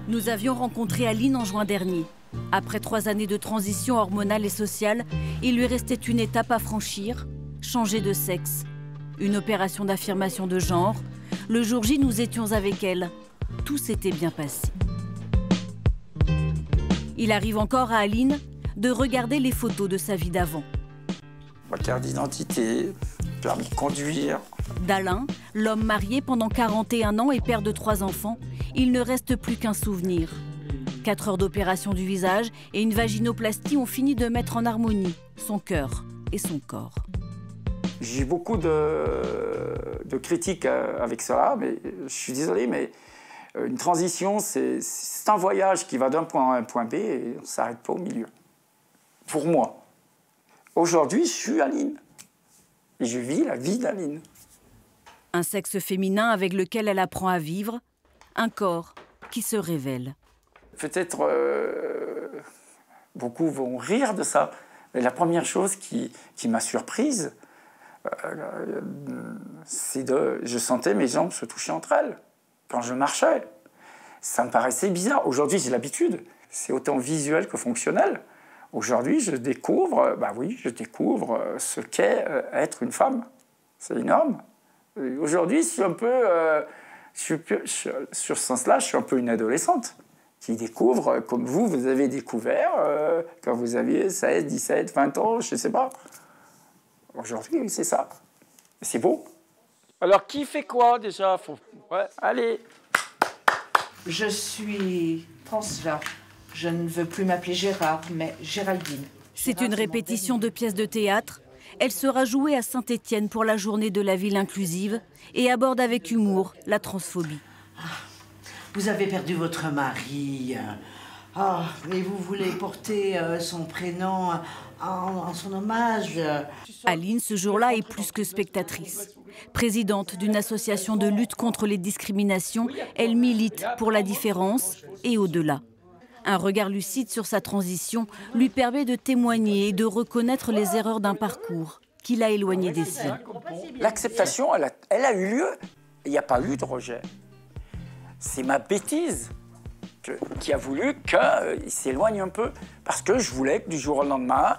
Nous avions rencontré Aline en juin dernier. Après 3 années de transition hormonale et sociale, il lui restait une étape à franchir, changer de sexe. Une opération d'affirmation de genre. Le jour J, nous étions avec elle. Tout s'était bien passé. Il arrive encore à Aline de regarder les photos de sa vie d'avant. Ma carte d'identité, permis de conduire. D'Alain, l'homme marié pendant 41 ans et père de 3 enfants, il ne reste plus qu'un souvenir. 4 heures d'opération du visage et une vaginoplastie ont fini de mettre en harmonie son cœur et son corps. J'ai eu beaucoup de critiques avec ça, mais je suis désolé, mais une transition, c'est un voyage qui va d'un point A à un point B et on ne s'arrête pas au milieu. Pour moi. Aujourd'hui, je suis Aline. Et je vis la vie d'Aline. Un sexe féminin avec lequel elle apprend à vivre, un corps qui se révèle. Peut-être beaucoup vont rire de ça. Mais la première chose qui m'a surprise, c'est je sentais mes jambes se toucher entre elles quand je marchais. Ça me paraissait bizarre. Aujourd'hui, j'ai l'habitude. C'est autant visuel que fonctionnel. Aujourd'hui, je découvre, je découvre ce qu'est être une femme. C'est énorme. Aujourd'hui, je suis un peu, sur ce sens-là, je suis un peu une adolescente qui découvre, comme vous avez découvert quand vous aviez 16, 17, 20 ans, je ne sais pas. Aujourd'hui, oui, c'est ça. C'est beau. Alors, qui fait quoi déjà? Ouais, allez. Je suis François. Je ne veux plus m'appeler Gérard, mais Géraldine. C'est une répétition de pièces de théâtre. Elle sera jouée à Saint-Étienne pour la journée de la ville inclusive et aborde avec humour la transphobie. Vous avez perdu votre mari. Et vous voulez porter son prénom en son hommage. Aline, ce jour-là, est plus que spectatrice. Présidente d'une association de lutte contre les discriminations, elle milite pour la différence et au-delà. Un regard lucide sur sa transition lui permet de témoigner et de reconnaître les erreurs d'un parcours qui l'a éloigné des siens. L'acceptation, elle a eu lieu. Il n'y a pas eu de rejet. C'est ma bêtise qui a voulu qu'il s'éloigne un peu. Parce que je voulais que du jour au lendemain,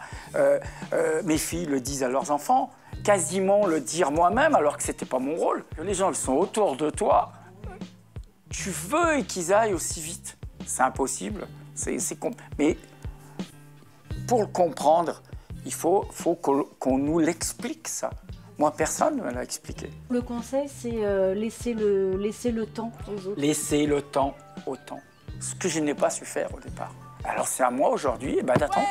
mes filles le disent à leurs enfants, quasiment le dire moi-même, alors que ce n'était pas mon rôle. Que les gens qui sont autour de toi, tu veux qu'ils aillent aussi vite. C'est impossible. Mais pour le comprendre, il faut qu'on nous l'explique, ça. Moi, personne ne me l'a expliqué. Le conseil, c'est laisser le temps aux autres. Laisser le temps au temps. Ce que je n'ai pas su faire au départ. Alors c'est à moi aujourd'hui d'attendre.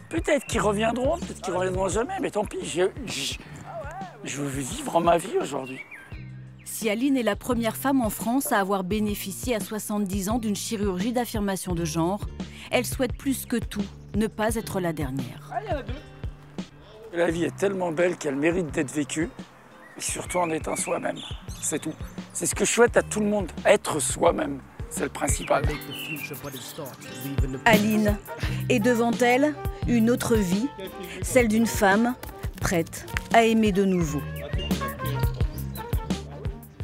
Peut-être qu'ils reviendront, peut-être qu'ils ne reviendront jamais, mais tant pis, je veux vivre ma vie aujourd'hui. Si Aline est la première femme en France à avoir bénéficié à 70 ans d'une chirurgie d'affirmation de genre, elle souhaite plus que tout ne pas être la dernière. La vie est tellement belle qu'elle mérite d'être vécue, et surtout en étant soi-même. C'est tout. C'est ce que je souhaite à tout le monde, être soi-même. C'est le principal. Aline est devant elle une autre vie, celle d'une femme prête à aimer de nouveau.